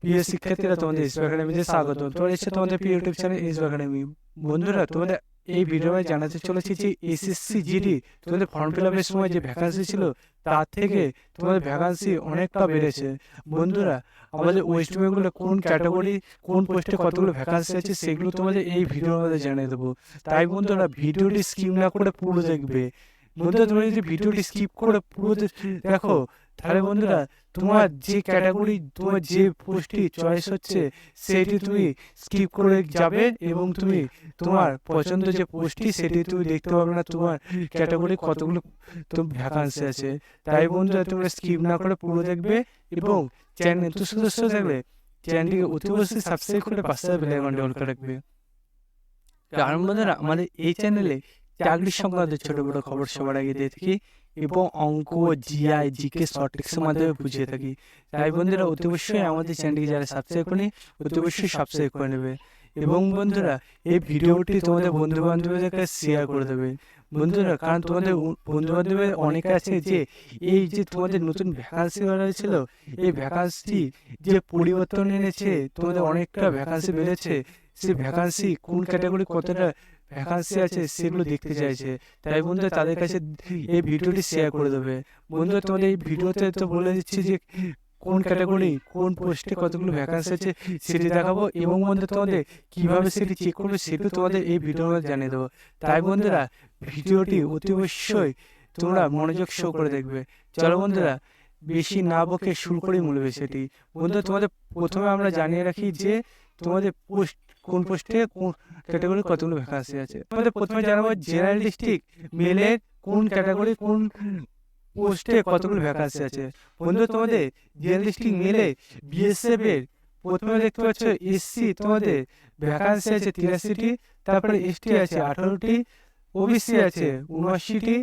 প্রিয় শিক্ষার্থীরা, তোমাদের ইসরো একাডেমিতে স্বাগত। তোমরা এসেছো তোমাদের প্রিয় ইউটিউব চ্যানেল ইসরো একাডেমি। বন্ধুরা, তোমাদের এই ভিডিওতে জানাতে চলেছি যে এসএসসি জিডি তোমাদের ফর্ম ফিল আপের সময় যে ভ্যাকান্সি ছিল তার থেকে তোমাদের ভ্যাকান্সি অনেকটা বেড়েছে। বন্ধুরা, আমাদের ওয়েস্ট বেঙ্গলে কোন ক্যাটাগরি কোন পোস্টে কতগুলো ভ্যাকান্সি আছে সেগুলো তোমাদের এই ভিডিওর মধ্যে জানিয়ে দেবো। তাই বন্ধুরা, ভিডিওটি স্কিপ না করে পুরো দেখবে। বন্ধুরা, তোমরা যদি ভিডিওটি স্কিপ করে পুরো দেখো, তাহলে বন্ধুরা তোমার যে ক্যাটাগরি তোমার যে পোস্টটি চয়েস হচ্ছে সেটি তুমি স্কিপ করে যাবে এবং তুমি তোমার পছন্দ যে পোস্টটি সেটি তুমি দেখতে পাবে না তোমার ক্যাটাগরি কতগুলো ভ্যাকান্সি আছে। তাই বন্ধুরা, তোমরা স্কিপ না করে পুরো দেখবে এবং চ্যানেল তো সদস্য থাকলে চ্যানেলটিকে অতি অবশ্যই সাবস্ক্রাইব করে পাশে বেল আইকনটি অন করে রাখবে। কারণ বন্ধুরা, আমাদের এই চ্যানেলে চাকরির সংক্রান্ত ছোট বড় খবর সবার আগে দিয়ে থাকি এবং অঙ্ক, জিআই, জিকে শর্ট ট্রিক্সের মাধ্যমে বুঝিয়ে থাকি। তাই বন্ধুরা, অতি অবশ্যই আমাদের চ্যানেলটিকে যারা সাবস্ক্রাইব করেনি অতি অবশ্যই সাবস্ক্রাইব করে নেবে এবং বন্ধুরা এই ভিডিওটি তোমাদের বন্ধু বান্ধবদের কাছে শেয়ার করে দেবে। বন্ধুরা, কারণ তোমাদের বন্ধু বান্ধবের অনেকে আছে যে এই যে তোমাদের নতুন ভ্যাকান্সি বেরিয়েছিল, এই ভ্যাকান্সি যে পরিবর্তন এনেছে, তোমাদের অনেকটা ভ্যাকান্সি বেড়েছে, সেই ভ্যাকান্সি কোন ক্যাটাগরি কতটা ভ্যাকান্সি আছে সেগুলো দেখতে চাইছে। তাই বন্ধুরা, তাদের কাছে এই ভিডিওটি শেয়ার করে দেবে। বন্ধুরা, তোমাদের এই ভিডিওতে তো বলে দিচ্ছি যে কোন ক্যাটাগরি কোন পোস্টে কতগুলো ভ্যাকান্সি আছে সেটি দেখাবো এবং বন্ধুরা তোমাদের কীভাবে সেটি চেক করবে সেটিও তোমাদের এই ভিডিওর মধ্যে জানিয়ে দেবো। তাই বন্ধুরা, ভিডিওটি অতি অবশ্যই তোমরা মনোযোগ সহ করে দেখবে। চলো বন্ধুরা, বেশি না বকে শুরু করেই মূল বিষয়টি। বন্ধুরা, তোমাদের প্রথমে আমরা জানিয়ে রাখি যে তোমাদের পোস্ট কোন পোস্টে কোন ক্যাটাগরি কতগুলো ভ্যাকান্সি আছে। তোমাদের প্রথমে জানাবো জেনারেল ডিস্ট্রিক্ট মেলের কোন ক্যাটাগরি কোন পোস্টে কতগুলো ভ্যাকান্সি আছে। বন্ধু, তোমাদের জেনারেল ডিস্ট্রিক্ট মেলে বিএসএফ এর প্রথমে দেখতে পাচ্ছ এসসি তোমাদের ভ্যাকান্সি আছে 83টি, তারপরে এসটি আছে 18টি, ওবিসি আছে 79টি,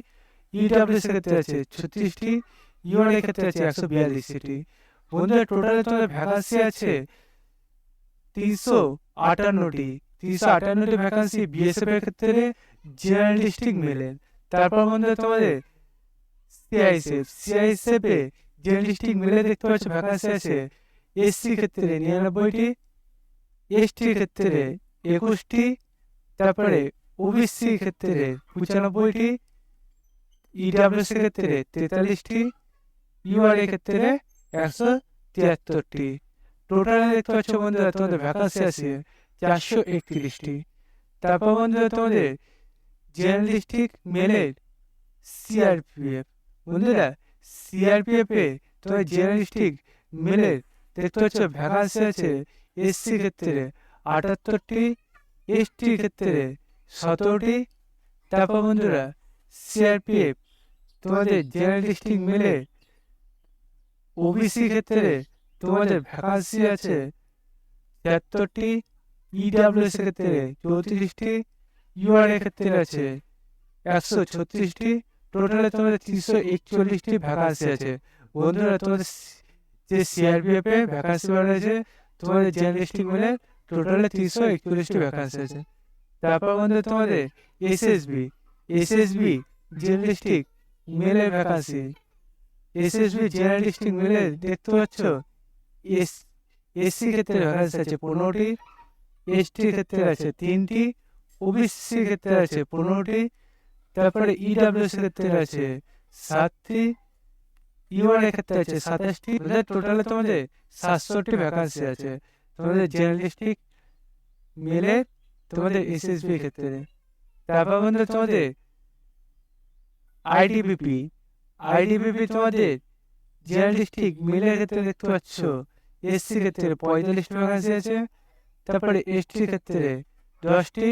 ইডব্লিউএস এর ক্ষেত্রে আছে 36টি, ইউআর এর ক্ষেত্রে আছে 142টি। বন্ধুরা, টোটালে তোমাদের ভ্যাকান্সি আছে 358টি। 358টি ভ্যাকান্সি বিএসএফ এর ক্ষেত্রে জেনারেল ডিস্ট্রিক্ট মেলে। তারপর বন্ধুরা, তোমাদের সিআইএসএফ এ জেনারেল ডিস্ট্রিক্ট মেলে দেখতে পাচ্ছ ভ্যাকান্সি আছে এসসি ক্ষেত্রে 99টি, এসটির ক্ষেত্রে 21টি, তারপরে ওবিসি ক্ষেত্রে 95টি, ইডব্লিউএস এর ক্ষেত্রে 43টি, ইউআর এর ক্ষেত্রে 173টি। টোটালে দেখতে পাচ্ছ বন্ধুরা তোমাদের ভ্যাকান্সি আছে 431টি। তারপর বন্ধুরা, তোমাদের জেনারেল ডিস্ট্রিক্ট মেলের সিআরপিএফ। বন্ধুরা, সিআরপিএফ এ তোমাদের জেনারেল ডিস্ট্রিক্ট মেলের দেখতে পাচ্ছ ভ্যাকান্সি আছে এসসি ক্ষেত্রে 78টি, এসটির ক্ষেত্রে 17টি। তারপর বন্ধুরা, সিআরপিএফ তোমাদের জেনারেল ডিস্ট্রিক্ট মেলে ওবিসি ক্ষেত্রে তোমাদের ভ্যাকান্সি আছে 73টি, ইডব্লিউএস এর ক্ষেত্রে 34টি, ইউআর এর ক্ষেত্রে আছে 136টি। টোটালে তোমাদের 341টি ভ্যাকান্সি আছে। বন্ধুরা, তোমাদের যে সিআরপিএফ এ ভ্যাকান্সি বেড়েছে তোমাদের জেনারেল ডিস্ট্রিক্ট মেলে টোটালে 341টি ভ্যাকান্সি আছে। তারপর বন্ধুরা, তোমাদের এসএসবি জেনারেল ডিস্ট্রিক্ট মেলের ভ্যাকান্সি। এসএসবি জেনারেল ডিস্ট্রিক্ট মেলে দেখতে পাচ্ছ এসসি ক্ষেত্রে ভ্যাকান্সি আছে 15টি, এসটির ক্ষেত্রে আছে 3টি, ওবিসি ক্ষেত্রে আছে 15টি, তারপরে ইডব্লিউএস এর ক্ষেত্রে আছে 7টি, ইউআর এর ক্ষেত্রে আছে 27টি। টোটালে তোমাদের 700টি ভ্যাকান্সি আছে তোমাদের জেনারেল ডিস্ট্রিক্ট মেলে তোমাদের এসএসবি ক্ষেত্রে। তারপর বন্ধুরা, তোমাদের আইডিবিপি তোমাদের জেনারেল ডিস্ট্রিক্ট মেলের ক্ষেত্রে দেখতে পাচ্ছ এসসি ক্ষেত্রে 45টি ভ্যাকান্সি আছে, তারপরে এসটির ক্ষেত্রে 10টি,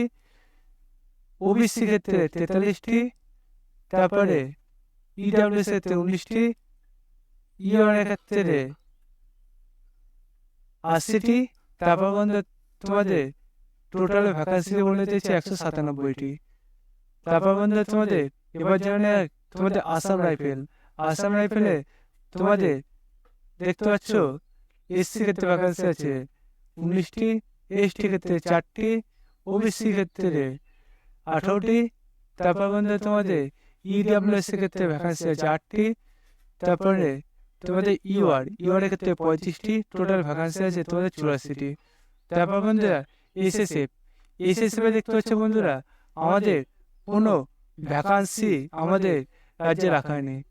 ওবিসি ক্ষেত্রে 43টি, তারপরে ইডব্লিউএস এর ক্ষেত্রে 19টি, ইউআর এর ক্ষেত্রে 80টি। তারপর বন্ধু, তোমাদের টোটাল ভ্যাকান্সি বলে দিয়েছে 197টি। তারপর বন্ধু, তোমাদের এবার জানে তোমাদের আসাম রাইফেলে তোমাদের দেখতে পাচ্ছ এসসি ক্ষেত্রে ভ্যাকান্সি আছে 19টি, এসটি ক্ষেত্রে 4টি, ওবিসি ক্ষেত্রে 18টি। তারপর বন্ধু, তোমাদের ইডব্লিউএস ক্ষেত্রে ভ্যাকান্সি আছে 8টি, তারপরে তোমাদের ইউআর এর ক্ষেত্রে 35টি, টোটাল ভ্যাকান্সি আছে তোমাদের 84টি। তারপর বন্ধুরা এসএসএফ এ দেখতে পাচ্ছ বন্ধুরা আমাদের কোনো ভ্যাকান্সি আমাদের রাজ্যে রাখা নেই।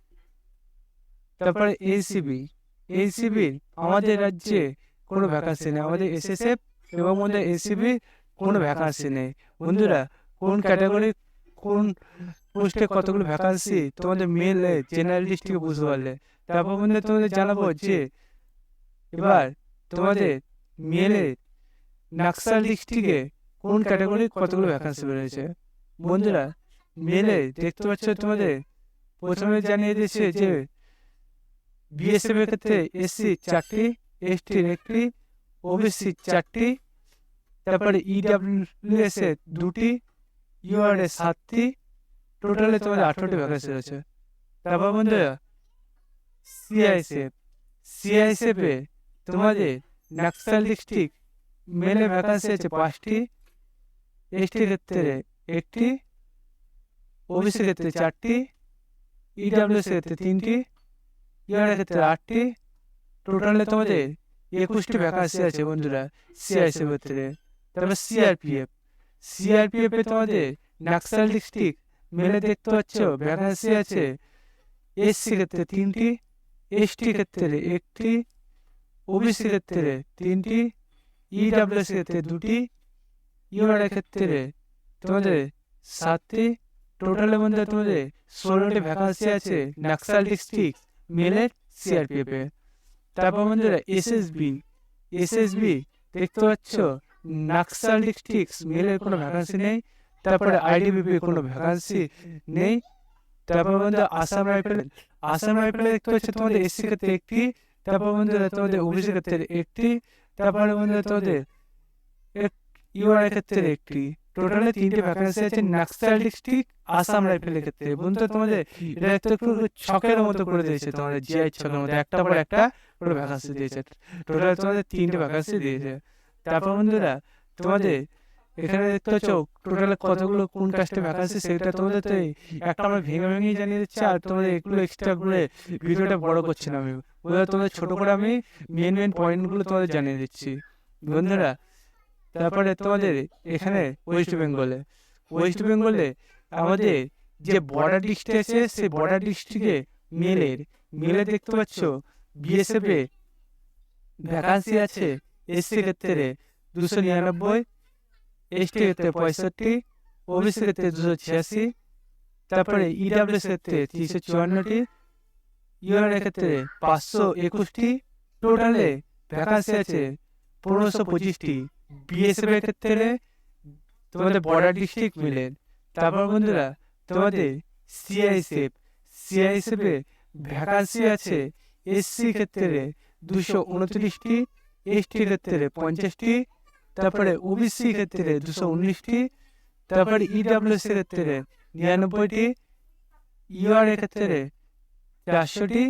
তারপরে এনসিবি আমাদের রাজ্যে কোনো ভ্যাকান্সি নেই, আমাদের এসএসএফ এবং আমাদের এনসিবি কোনো ভ্যাকান্সি নেই। বন্ধুরা কোন ক্যাটাগরি কোন পোস্টে কতগুলো ভ্যাকান্সি তোমাদের মেল জেনারেল ডিস্ট্রিক্টে বুঝতে পারলে। তারপর বন্ধুরা তোমাদের জানাবো যে এবার তোমাদের মেলে নাকসাল ডিস্ট্রিক্টে কোন ক্যাটাগরি কতগুলো ভ্যাকান্সি বেরোয়েছে। বন্ধুরা মেলে দেখতে পাচ্ছ তোমাদের প্রথমে জানিয়ে দিয়েছে যে বিএসএফ এর ক্ষেত্রে এসসি 4টি, এসটির 1টি, ওবিসি 4টি, তারপরে ইডাব্লিউএস এ 2টি, ইউআর এ 7টি, টোটালে তোমাদের 18টি ভ্যাকান্সি রয়েছে। তারপর বন্ধুরা সিআইএসএফ এ তোমাদের নাকসাল ডিস্ট্রিক্ট মেলে ভ্যাকান্সি আছে 5টি, এসটির ক্ষেত্রে 1টি, ওবিসি ক্ষেত্রে 4টি, ইডাব্লিউএস ক্ষেত্রে 3টি, ইউআর ক্ষেত্রে 8টি, টোটালে তোমাদের 21টি ভ্যাকান্সি আছে বন্ধুরা সিআইএসএফ ক্ষেত্রে। তারপর সিআরপিএফ এ তোমাদের নাকসাল ডিস্ট্রিক্ট মেলে দেখতে পাচ্ছ ভ্যাকান্সি আছে এসসি ক্ষেত্রে 3টি, এসটি ক্ষেত্রে 1টি, ওবিসি ক্ষেত্রে 3টি, ইডাব্লিউএস ক্ষেত্রে 2টি, ইউআর ক্ষেত্রে তোমাদের 7টি, টোটালে বন্ধুরা তোমাদের 16টি ভ্যাকান্সি আছে নাকসাল ডিস্ট্রিক্ট মেলের সিআরপিএফ এ। তারপর বন্ধুরা এসএসবি দেখতে পাচ্ছ নাকসাল ডিস্ট্রিক্ট মেলের কোনো ভ্যাকান্সি নেই। তারপরে আইডিবিপি কোনো ভ্যাকান্সি নেই। তারপর বন্ধুরা আসাম রাইফেল দেখতে পাচ্ছ তোমাদের এসসি ক্ষেত্রে 1টি, তারপর বন্ধুরা তোমাদের ওবিসি ক্ষেত্রে 1টি, তারপরে বন্ধুরা তোমাদের ইউআর ক্ষেত্রে 1টি, টোটালে 3টি ভ্যাকান্সি আছে নাকসাল ডিস্ট্রিক্ট আসাম রাইফেলের ক্ষেত্রে। বন্ধুরা তোমাদের এটা একটু ছকের মতো করে দিয়েছে, তোমাদের জিআই ছকের মতো একটা পর একটা করে ভ্যাকান্সি দিয়েছে। টোটাল তোমাদের 3টে ভ্যাকান্সি দিয়েছে। তারপর বন্ধুরা তোমাদের এখানে দেখতে পাচ্ছ টোটালে কতগুলো কোন কাস্টে ভ্যাকান্সি সেটা তোমাদের তো একটা আমরা ভেঙে জানিয়ে দিচ্ছি, আর তোমাদের এগুলো এক্সট্রা করে ভিডিওটা বড় করছি না আমি। বন্ধুরা তোমাদের ছোট করে আমি মেন পয়েন্টগুলো তোমাদের জানিয়ে দিচ্ছি বন্ধুরা। তারপরে তোমাদের এখানে ওয়েস্ট বেঙ্গলে আমাদের যে বর্ডার ডিস্ট্রিক্ট আছে সেই বর্ডার ডিস্ট্রিক্টে মেলে দেখতে পাচ্ছ বিএসএফ এ ভ্যাকান্সি আছে এসসি ক্ষেত্রে 299, এসটি ক্ষেত্রে 65, ওবিসি ক্ষেত্রে 286, তারপরে ইডাব্লিউএস ক্ষেত্রে 354টি, ইউআর ক্ষেত্রে 521টি, টোটালে ভ্যাকান্সি আছে 1525টি বিএসএফ এর ক্ষেত্রে তোমাদের বর্ডার ডিস্ট্রিক্ট মিলে। তারপর বন্ধুরা তোমাদের সিআইএসএফ এ ভ্যাকান্সি আছে এসসি ক্ষেত্রে 229টি, এসটি ক্ষেত্রে 50টি, তারপরে ওবিসি ক্ষেত্রে 219টি, তারপরে ইডাব্লিউএস ক্ষেত্রে 99টি, ইউআর ক্ষেত্রে 400টি,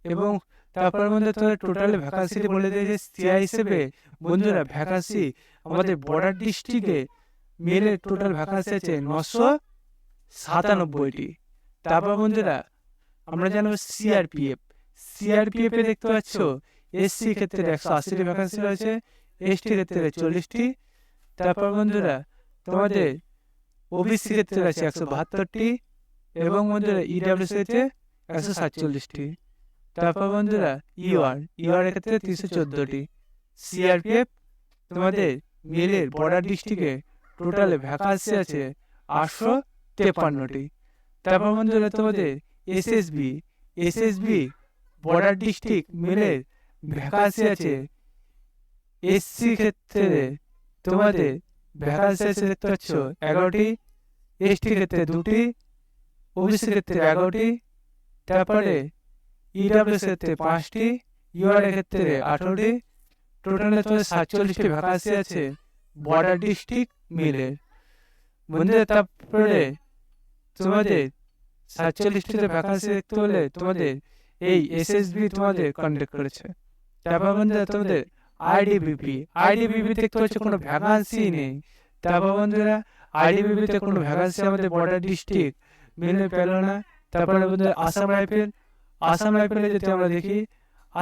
এবং তারপর মধ্যে তোমাদের টোটাল ভ্যাকান্সি বলে দিয়েছে সিআইএসএফ এ। বন্ধুরা ভ্যাকান্সি আমাদের বর্ডার ডিস্ট্রিক্টে মেলে টোটাল ভ্যাকান্সি আছে 997টি। তারপর বন্ধুরা আমরা জানবো সিআরপিএফ এ দেখতে পাচ্ছ এসসি ক্ষেত্রে 180টি ভ্যাকান্সি রয়েছে, এসটি ক্ষেত্রে 40টি, তারপর বন্ধুরা তোমাদের ওবিসি ক্ষেত্রে আছে 172টি, এবং বন্ধুরা ইডাব্লিউএস ক্ষেত্রে 147টি। তারপর বন্ধুরা ইউআর ক্ষেত্রে 314টি। সিআরপিএফ তোমাদের মেলের বর্ডার ডিস্ট্রিক্টে টোটাল ভ্যাকান্সি আছে 853টি। তারপর বন্ধুরা তোমাদের এসএসবি বর্ডার ডিস্ট্রিক্ট মেলের ভ্যাকান্সি আছে এসসি ক্ষেত্রে তোমাদের ভ্যাকান্সি আছে দেখতে পাচ্ছ 11টি, এসটি ক্ষেত্রে 2টি, ওবিসি ক্ষেত্রে 11টি, তারপরে ইডাব্লিউএস ক্ষেত্রে 5টি, ইউআর ক্ষেত্রে 18টি, টোটালে তোমাদের 47টি ভ্যাকান্সি আছে বর্ডার ডিস্ট্রিক্ট মিলে। বন্ধুরা তারপরে তোমাদের 47টিতে ভ্যাকান্সি দেখতে হলে তোমাদের এই এসএসবি তোমাদের কন্ট্যাক্ট করেছে। তারপর বন্ধুরা তোমাদের আইডিবিপি দেখতে পাচ্ছ কোনো ভ্যাকান্সি নেই। তারপর বন্ধুরা আইডিবিপিতে কোনো ভ্যাকান্সি আমাদের বর্ডার ডিস্ট্রিক্ট মিলে পেল না। তারপরে বন্ধুরা আসাম রাইফেলে যদি আমরা দেখি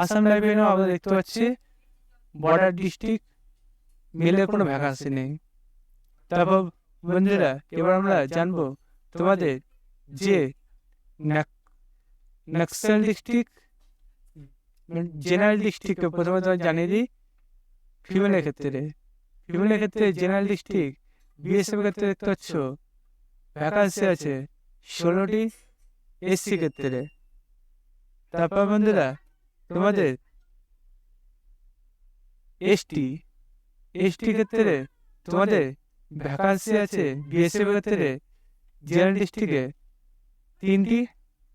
আসাম রাইফেলেও আমরা দেখতে পাচ্ছি বর্ডার ডিস্ট্রিক্ট মেলের কোনো ভ্যাকান্সি নেই। তারপর বন্ধুরা এবার আমরা জানবো তোমাদের যে নক্সাল ডিস্ট্রিক্ট জেনারেল ডিস্ট্রিক্টকে প্রথমে তোমার জানিয়ে দিই। ফিমেলের ক্ষেত্রে জেনারেল ডিস্ট্রিক্ট বিএসএফ ক্ষেত্রে দেখতে পাচ্ছ ভ্যাকান্সি আছে 16টি, এসসি ক্ষেত্রে। তারপর বন্ধুরা তোমাদের এসটি ক্ষেত্রে তোমাদের ভ্যাকান্সি আছে বিএসএফ ক্ষেত্রে জেনারেল ডিস্ট্রিক্টে 3টি।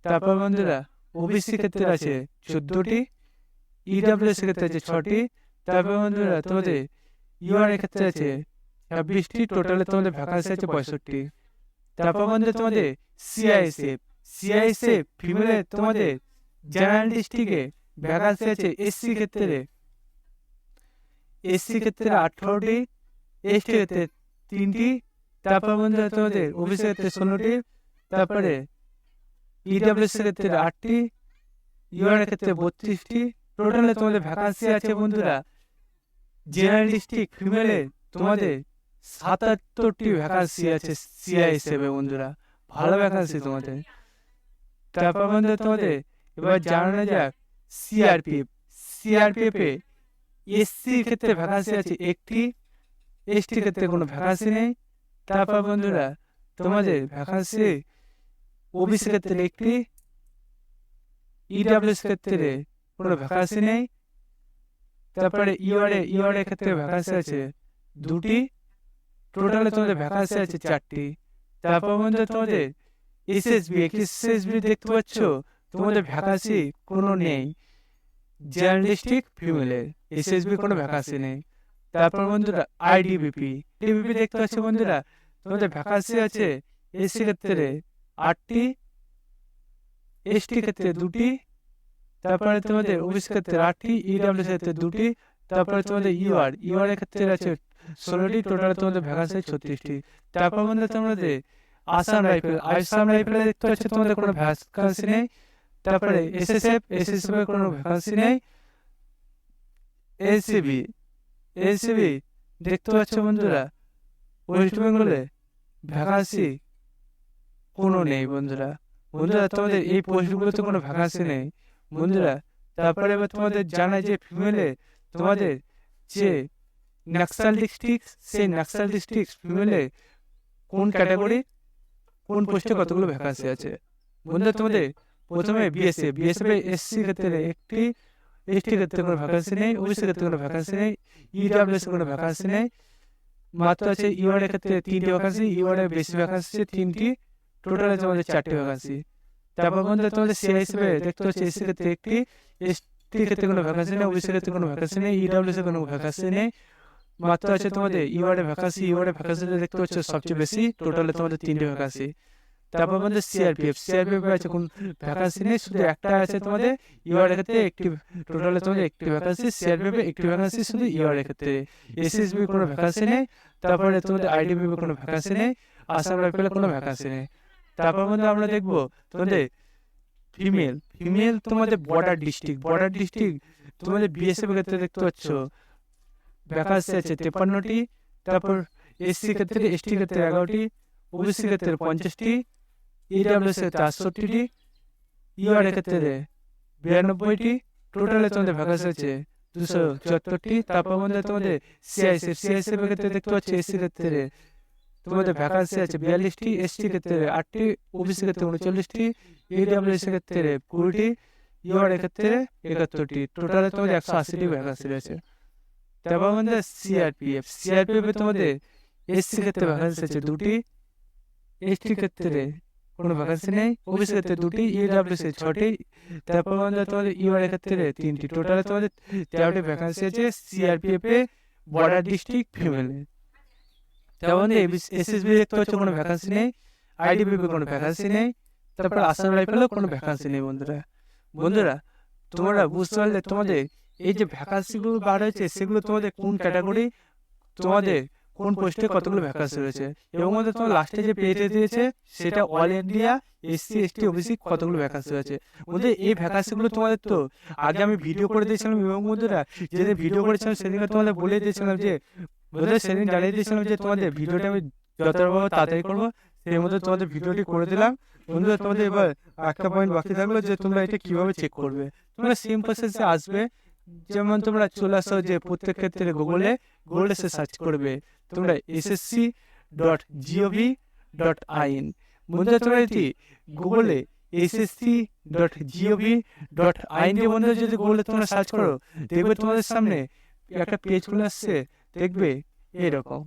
তারপর বন্ধুরা ওবিসি ক্ষেত্রে আছে 14টি, ইডাব্লিউএস ক্ষেত্রে আছে 6টি। তারপর বন্ধুরা তোমাদের ইউআর ক্ষেত্রে আছে 26টি, টোটালে তোমাদের ভ্যাকান্সি আছে 65। তারপর বন্ধুরা তোমাদের সিআইএসএফ ফিমেলে তোমাদের জেনারেল ডিস্ট্রিক্টে ভ্যাকান্সি আছে এসসি ক্ষেত্রে 18টি, এসটি ক্ষেত্রে 3টি। তারপর বন্ধুরা তোমাদের ওবিসি ক্ষেত্রে 16টি। তারপরে ইডাব্লিউএস ক্ষেত্রে 8টি, ইউআর ক্ষেত্রে 32টি। টোটালে তোমাদের ভ্যাকান্সি আছে বন্ধুরা জেনারেল ডিস্ট্রিক্ট ফিমেলে তোমাদের 77টি ভ্যাকান্সি আছে সিআইএসএফ এ বন্ধুরা, ভালো ভ্যাকান্সি তোমাদের। তারপর বন্ধুরা তোমাদের এবার জানানো যাক সিআরপিএফ এ এসসি ক্ষেত্রে ভ্যাকান্সি আছে 1টি, এসটি ক্ষেত্রে কোনো ভ্যাকান্সি নেই। তারপর বন্ধুরা তোমাদের ভ্যাকান্সি ওবিসি ক্ষেত্রে 1টি, ইডাব্লিউএস ক্ষেত্রে কোনো ভ্যাকান্সি নেই। তারপরে ইউআর ক্ষেত্রে ভ্যাকান্সি আছে 2টি, টোটালে তোমাদের ভ্যাকান্সি আছে 4টি। তারপর বন্ধুরা তোমাদের এসএসবি দেখতে পাচ্ছ তোমাদের ভ্যাকান্সি কোনো নেই জেনারেল ডিস্ট্রিক্ট ফিমেলের, এসএসবি কোনো ভ্যাকান্সি নেই। তারপর বন্ধুরা আইডিবিপি দেখতে পাচ্ছ বন্ধুরা তোমাদের ভ্যাকান্সি আছে এসসি ক্ষেত্রে 8টি, এসটি ক্ষেত্রে 2টি। তারপরে তোমাদের ওবিসি ক্ষেত্রে 8টি, ইডাব্লিউএস ক্ষেত্রে 2টি। তারপরে তোমাদের ইউআর ক্ষেত্রে আছে 16টি, টোটাল তোমাদের ভ্যাকান্সি 36টি। তারপর বন্ধুরা তোমাদের আসাম রাইফেল দেখতে পাচ্ছ তোমাদের কোনো ভ্যাকান্সি নেই। তারপরে এসএসএফ এর কোনো ভ্যাকান্সি নেই। এনসিবি দেখতে পাচ্ছ বন্ধুরা ওয়েস্ট বেঙ্গলে ভ্যাকান্সি কোনো নেই বন্ধুরা। তোমাদের এই পোস্টগুলোতে কোনো ভ্যাকান্সি নেই বন্ধুরা। তারপরে এবার তোমাদের জানাই যে ফিমেলে তোমাদের যে নক্সাল ডিস্ট্রিক্ট, সেই নক্সাল ডিস্ট্রিক্ট ফিমেলে কোন ক্যাটাগরি কোন পোস্টে কতগুলো ভ্যাকান্সি আছে বন্ধুরা। তোমাদের প্রথমে বিএসএফ এসসি ক্ষেত্রে 1টি, এসটি ক্ষেত্রে কোনো ভ্যাকান্সি নেই, ওবিসি ক্ষেত্রে কোনো ভ্যাকান্সি নেই, ইডাব্লিউএস কোনো ভ্যাকান্সি নেই। মাত্র আছে ইউআর ক্ষেত্রে 3টি ভ্যাকান্সি, ইউআর বেশি ভ্যাকান্সি আছে 3টি, টোটালে তোমাদের 4টি ভ্যাকান্সি। তারপর বন্ধুরা তোমাদের সিআইএসএফ দেখতে পাচ্ছি এসসি ক্ষেত্রে 1টি, এসটি ক্ষেত্রে কোনো ভ্যাকান্সি নেই, ওবিসি ক্ষেত্রে কোনো ভ্যাকান্সি নেই, ইডাব্লিউএস কোনো ভ্যাকান্সি নেই। মাত্র আছে তোমাদের ইউআর ভ্যাকান্সি দেখতে পাচ্ছ সবচেয়ে বেশি, টোটালে তোমাদের 3টি ভ্যাকান্সি। তারপর আমাদের সিআরপিএফ আছে কোন ভ্যাকান্সি নেই, শুধু একটা আছে তোমাদের ইউআর ক্ষেত্রে 1টি, টোটালে তোমাদের 1টি ভ্যাকান্সি। সিআরপিএফ 1টি ভ্যাকান্সি শুধু ইউআর ক্ষেত্রে। এসএসবি কোনো ভ্যাকান্সি নেই। তারপরে তোমাদের আইডিবিপি কোনো ভ্যাকান্সি নেই। আসাম রাইফেলের কোনো ভ্যাকান্সি নেই। তারপর মধ্যে আমরা দেখবো তোমাদের ফিমেল তোমাদের বর্ডার ডিস্ট্রিক্ট তোমাদের বিএসএফ ক্ষেত্রে দেখতে পাচ্ছ ভ্যাকান্সি আছে 53টি। তারপর এসসি ক্ষেত্রে, এসটি ক্ষেত্রে 11টি, ওবিসি ক্ষেত্রে 50টি, ইডাব্লিউএস ক্ষেত্রে 68টি, ইউআর ক্ষেত্রে 92টি, টোটালে তোমাদের ভ্যাকান্সি আছে 274টি। তারপর মধ্যে তোমাদের সিআইএসএফ ক্ষেত্রে দেখতে পাচ্ছ এসসি ক্ষেত্রে তোমাদের ভ্যাকান্সি আছে 42টি, এসটি ক্ষেত্রে 8টি, ওবিসি ক্ষেত্রে 39টি, ইডাব্লিউএস ক্ষেত্রে 20টি, ইউআর ক্ষেত্রে 71টি, টোটালে তোমাদের 180টি ভ্যাকান্সি রয়েছে। তারপর মধ্যে সিআরপিএফ তোমাদের এসসি ক্ষেত্রে ভ্যাকান্সি আছে 2টি, এসটি ক্ষেত্রে কোনো ভ্যাকান্সি নেই, ওবিসি ক্ষেত্রে 2টি, ইডাব্লিউএস 6টি। তারপর মধ্যে তোমাদের ইউআর ক্ষেত্রে 3টি, টোটালে তোমাদের 13টি ভ্যাকান্সি আছে সিআরপিএফ এ বর্ডার ডিস্ট্রিক্ট ফিমেলে। তেমন এসএসবি দেখতে পাচ্ছ কোনো ভ্যাকান্সি নেই, আইডিবিপি কোনো ভ্যাকান্সি নেই। তারপর আসাম রাইফেলও কোনো ভ্যাকান্সি নেই বন্ধুরা তোমরা বুঝতে পারলে তোমাদের এই যে ভ্যাকান্সিগুলো বার হয়েছে সেগুলো তোমাদের কোন ক্যাটাগরি, তোমাদের কোন পোস্টে কতগুলো ভ্যাকান্সি রয়েছে, এবং বন্ধুরা তোমার লাস্টে যে পেজে দিয়েছে সেটা all India SC ST OBC কতগুলো ভ্যাকান্সি রয়েছে। বন্ধুরা এই ভ্যাকান্সিগুলো তোমাদের তো আগে আমি ভিডিও করে দিয়েছিলাম, এবং বন্ধুরা যেদিন ভিডিও করেছিলাম সেদিনকে তোমাদের বলে দিয়েছিলাম যে, বন্ধুরা সেদিন জানিয়ে দিয়েছিলাম যে তোমাদের ভিডিওটা আমি যতটা তাড়াতাড়ি করবো, সেই মধ্যে তোমাদের ভিডিওটি করে দিলাম। বন্ধুরা তোমাদের এবার একটা পয়েন্ট বাকি থাকলো যে তোমরা এটা কিভাবে চেক করবে। তোমরা সেম প্রসেসে আসবে, যেমন তোমরা চলে আসো যে প্রত্যেক ক্ষেত্রে গুগলে এসে সার্চ করবে তোমরা ssc.gov.in। বন্ধুরা তোমরা এটি গুগলে ssc.gov.in দিয়ে বন্ধুরা যদি গুগলে তোমরা সার্চ করো, দেখবে তোমাদের সামনে একটা পেজ খুলে আসছে, দেখবে এরকম।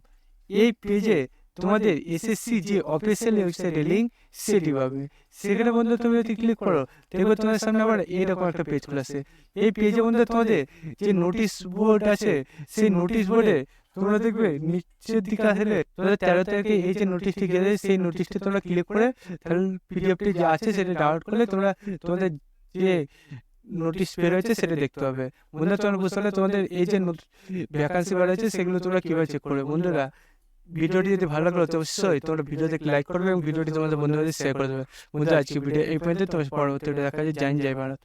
এই পেজে তোমাদের এসএসসি যে অফিসিয়াল ওয়েবসাইটের লিঙ্ক সেটি পাবে। সেখানে বন্ধু তুমি যদি ক্লিক করো, দেখবে তোমাদের সামনে আবার এরকম একটা পেজ খুলে আসে। এই পেজে বন্ধু তোমাদের যে নোটিশ বোর্ড আছে, সেই নোটিশ বোর্ডে তোমরা দেখবে নিচের দিকে আসলে তোমাদের 13 তারিখে এই যে নোটিশটি গেলে, সেই নোটিশটি তোমরা ক্লিক করে তাহলে পিডিএফটি যে আছে সেটা ডাউনলোড করলে তোমরা তোমাদের যে নোটিশ বের হয়েছে সেটা দেখতে হবে। বন্ধুরা তোমরা বুঝতে পারলে তোমাদের এই যে ভ্যাকান্সি বের হয়েছে সেগুলো তোমরা কীভাবে চেক করবে। বন্ধুরা ভিডিওটি যদি ভালো লাগলো তো অবশ্যই তোমরা ভিডিওতে লাইক করবে এবং ভিডিওটি তোমাদের বন্ধুদের শেয়ার করে দেবে। বন্ধুরা আজকে ভিডিও এই পর্যন্ত, তোমার পরবর্তী দেখা যায়। জয় ভারত।